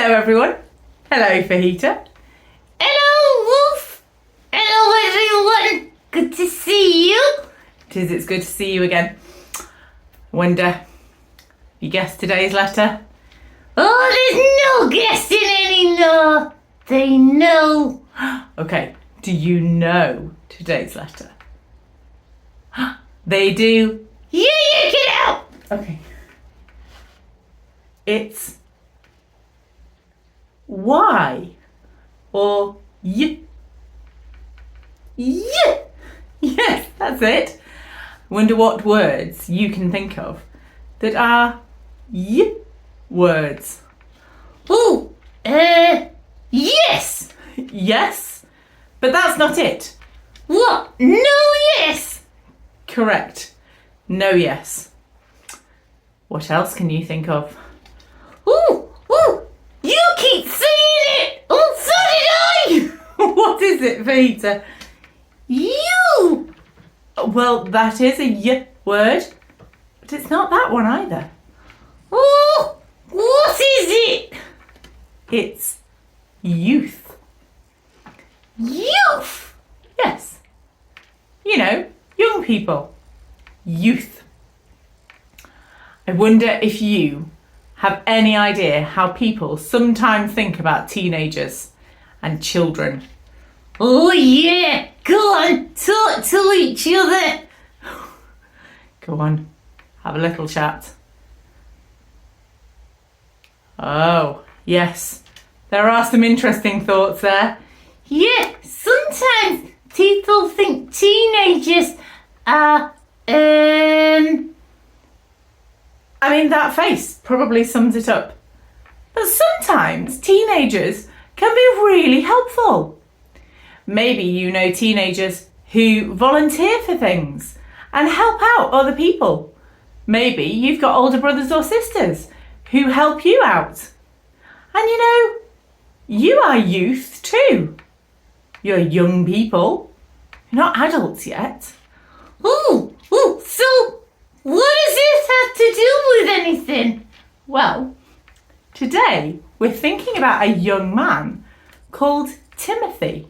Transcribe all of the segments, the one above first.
Hello everyone. Hello Fajita. Hello, Wolf. Hello, everyone. Good to see you. It's good to see you again. Wonder, you guessed today's letter? Oh, there's no guessing any no. They know. Okay, do you know today's letter? They do. Yeah, get out. Okay. It's Y or Y. Yeah. Yes, that's it. Wonder what words you can think of that are Y words. Oh, yes. Yes, but that's not it. What? No, yes. Correct. No yes. What else can you think of? Ooh, you keep saying it. Oh, so did I. What is it, Vita? You. Well, that is a Y word, but it's not that one either. Oh, what is it? It's youth. Youth. Yes. You know, young people. Youth. I wonder if you have any idea how people sometimes think about teenagers and children. Oh, yeah. Go on, talk to each other. Go on, have a little chat. Oh, yes. There are some interesting thoughts there. Yeah, sometimes people think teenagers are, I mean, that face probably sums it up. But sometimes teenagers can be really helpful. Maybe you know teenagers who volunteer for things and help out other people. Maybe you've got older brothers or sisters who help you out. And you know, you are youth too. You're young people. You're not adults yet. ooh, so what does this have to do with anything? Well, today we're thinking about a young man called Timothy.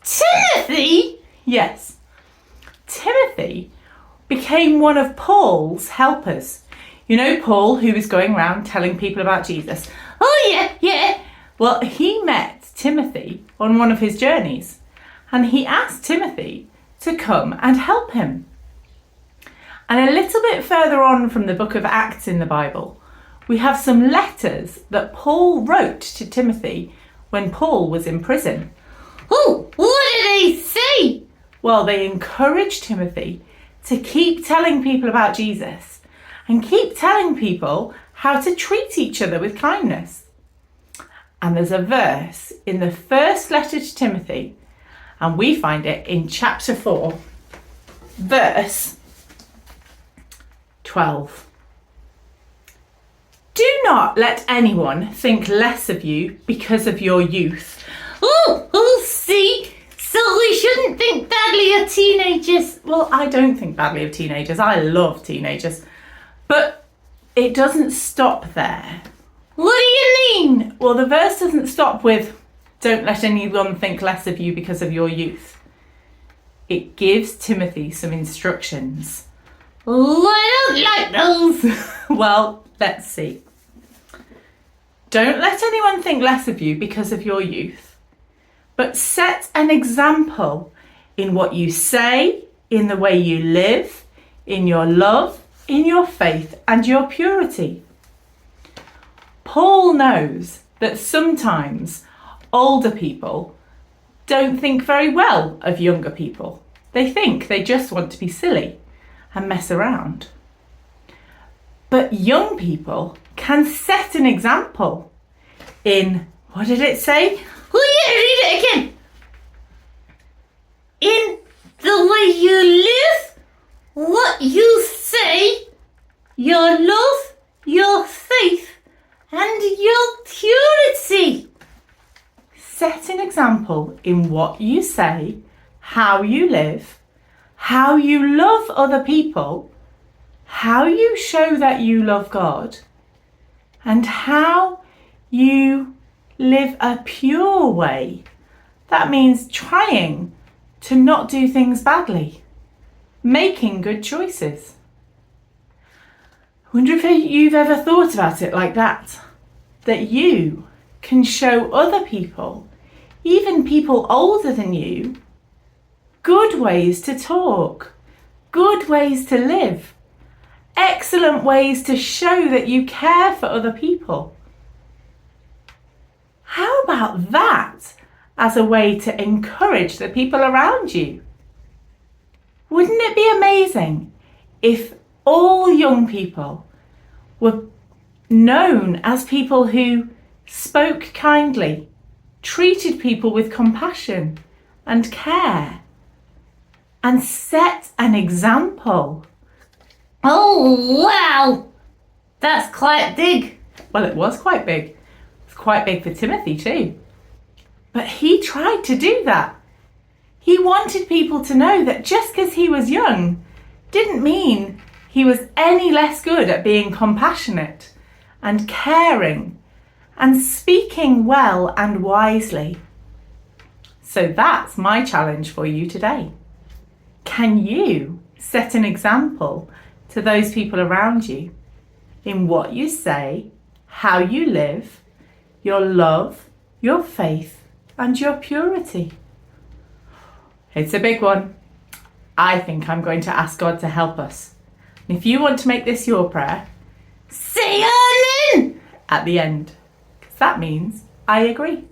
Timothy? Yes, Timothy became one of Paul's helpers. You know Paul, who was going around telling people about Jesus? Oh, yeah. Well, he met Timothy on one of his journeys and he asked Timothy to come and help him. And a little bit further on from the book of Acts in the Bible, we have some letters that Paul wrote to Timothy when Paul was in prison. Oh, what did they say? Well, they encouraged Timothy to keep telling people about Jesus and keep telling people how to treat each other with kindness. And there's a verse in the first letter to Timothy, and we find it in chapter 4, verse 12. Do not let anyone think less of you because of your youth. Oh, see? So we shouldn't think badly of teenagers. Well, I don't think badly of teenagers. I love teenagers. But it doesn't stop there. What do you mean? Well, the verse doesn't stop with, don't let anyone think less of you because of your youth. It gives Timothy some instructions. Oh, I don't like those. Well, let's see. Don't let anyone think less of you because of your youth, but set an example in what you say, in the way you live, in your love, in your faith, and your purity. Paul knows that sometimes older people don't think very well of younger people. They think they just want to be silly and mess around. But young people can set an example in, what did it say? Oh, yeah, read it again. In the way you live, what you say, your love, your faith, and your purity. Set an example in what you say, how you live, how you love other people, how you show that you love God, and how you live a pure way. That means trying to not do things badly, making good choices. I wonder if you've ever thought about it like that you can show other people, even people older than you, good ways to talk, good ways to live, excellent ways to show that you care for other people. How about that as a way to encourage the people around you? Wouldn't it be amazing if all young people were known as people who spoke kindly, treated people with compassion and care, and set an example? Oh, wow! That's quite big. Well, it was quite big. It's quite big for Timothy too. But he tried to do that. He wanted people to know that just because he was young didn't mean he was any less good at being compassionate and caring and speaking well and wisely. So that's my challenge for you today. Can you set an example to those people around you in what you say, how you live, your love, your faith, and your purity? It's a big one. I think I'm going to ask God to help us. And if you want to make this your prayer, say amen at the end, because that means I agree.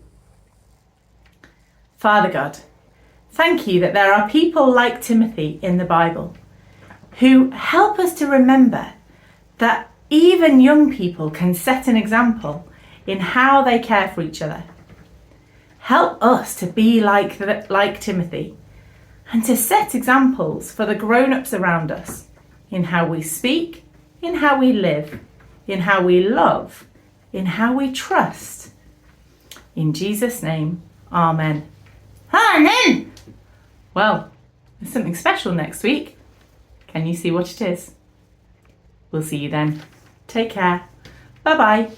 Father God, thank you that there are people like Timothy in the Bible who help us to remember that even young people can set an example in how they care for each other. Help us to be like Timothy and to set examples for the grown-ups around us in how we speak, in how we live, in how we love, in how we trust. In Jesus' name, amen. Amen. Well, there's something special next week. Can you see what it is? We'll see you then. Take care. Bye-bye.